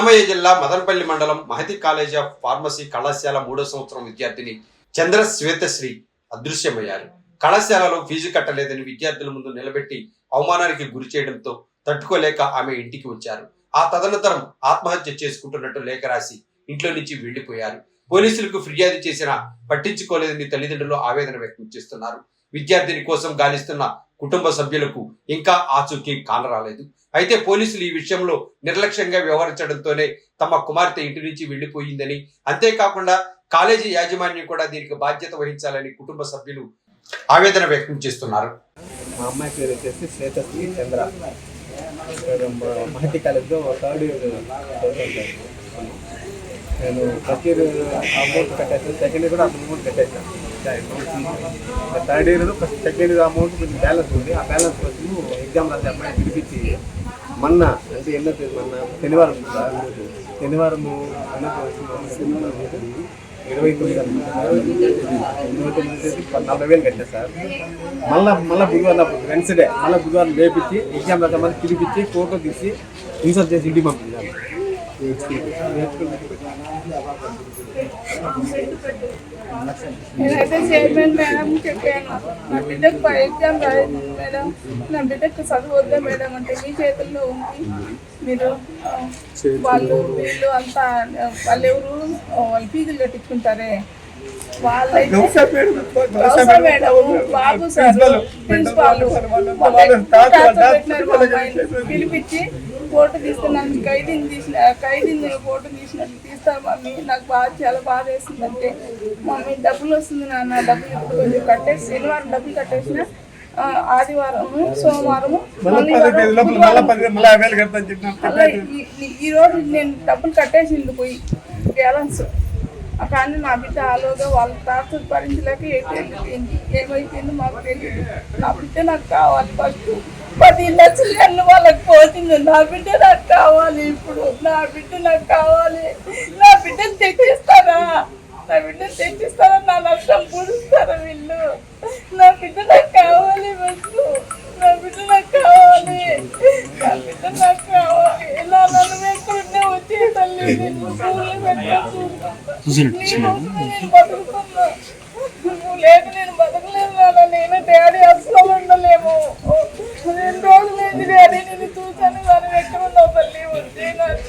అన్నమయ్య జిల్లా మదనపల్లి మండలం Mahathi college of pharmacy కళాశాల 3వ సంవత్సరం విద్యార్థిని చంద్ర శ్వేతశ్రీ అదృశ్యమయ్యారు. కళాశాలలో ఫీజు కట్టలేదని విద్యార్థుల ముందు నిలబెట్టి అవమానానికి గురి చేయడంతో తట్టుకోలేక ఆమె ఇంటికి వచ్చారు. ఆ తదనంతరం ఆత్మహత్య చేసుకుంటున్నట్టు లేఖ రాసి ఇంట్లో నుంచి వెళ్లిపోయారు. పోలీసులకు ఫిర్యాదు చేసినా పట్టించుకోలేదని తల్లిదండ్రులు ఆవేదన వ్యక్తం చేస్తున్నారు. విద్యార్థిని కోసం గాలిస్తున్న కుటుంబ సభ్యులకు ఇంకా ఆచూకీ కానరాలేదు. అయితే పోలీసులు ఈ విషయంలో నిర్లక్ష్యంగా వ్యవహరించడంతోనే తమ కుమార్తె ఇంటి నుంచి వెళ్లిపోయిందని, అంతేకాకుండా కాలేజీ యాజమాన్యం కూడా దీనికి బాధ్యత వహించాలని కుటుంబ సభ్యులు ఆవేదన వ్యక్తం చేస్తున్నారు. మా అమ్మాయి పేరు వచ్చేసి శ్వేతశ్రీ చంద్ర. మహతి కాలేజ్లో 3rd ఇయర్ చదువుతాను. నేను ఫస్ట్ ఇయర్ అమౌంట్ కట్టేసాను, సెకండ్ ఇయర్ కూడా అమౌంట్ కట్టేసాను. 3rd year second year amount కొంచెం బ్యాలెన్స్ ఉంది. ఆ బ్యాలెన్స్ కోసం ఎగ్జామ్ రాసే అమ్మాయి పిలిపించి మొన్న అంటే మొన్న శనివారం 29 కట్టా సార్. మళ్ళీ బుధవారం వెన్స్డే బుధవారం లేపించి ఎగ్జామ్ రాసామని పిలిపించి ఫోటో తీసి ఇన్సర్ట్ చేసి ఇంటికి పంపించాను. నేనైతే చైర్మన్ మేడం చెప్పాను, నా బిడ్డకు ఎగ్జామ్ రాలేదు మేడం, నా బిడ్డకు చదువు వద్దా మేడం అంటే మీ చేతుల్లో ఉంది, మీరు వాళ్ళు వీళ్ళు అంతా వాళ్ళు ఎవరు వాళ్ళు ఫీజులు కట్టించుకుంటారే వాళ్ళైతే మేడం బాబు సార్ ప్రిన్సిపాల్ పిలిపించి ఫోటో తీస్తున్నాను, ఖైదీని ఫోటో తీసినట్టు తీస్తారు మమ్మీ, నాకు చాలా బాధ వేస్తుందంటే మమ్మీ డబ్బులు వస్తుంది నాన్న, డబ్బులు ఇప్పుడు కొంచెం కట్టేసి శనివారం డబ్బులు కట్టేసిన ఆదివారము సోమవారము ఈ రోజు నేను డబ్బులు కట్టేసింది పోయి బ్యాలెన్స్. కానీ నా బిడ్డ ఆలోగా వాళ్ళ టార్చర్ భరించలేక ఏమైపోయిందో మాకు తెలియదు. నా బిడ్డ నాకు కావాలి, ఫస్ట్ 10 లక్షలు వాళ్ళకి పోతుంది, నా బిడ్డ నాకు కావాలి, ఇప్పుడు నా బిడ్డ నాకు కావాలి. నా బిడ్డను తెచ్చిస్తారా, నా బిడ్డను తెచ్చిస్తారా, నా నష్టం పూడుస్తారా వీళ్ళు, నా బిడ్డ నాకు కావాలి, ఫస్ట్ నా బిడ్డ నాకు కావాలి, నా బిడ్డ నాకు కావాలి. ఇలా నన్ను ఎక్కడున్నా వచ్చే తల్లి నేను స్కూల్లో నేను బతుకుతున్నా, నువ్వు లేక నేను బతకలేదు నాన్న, నేను డాడీ అసలు ఉండలేము. 2 రోజులైంది డాడీ నేను చూసాను, కానీ ఎక్కడున్నావు తల్లి వచ్చే నాకు.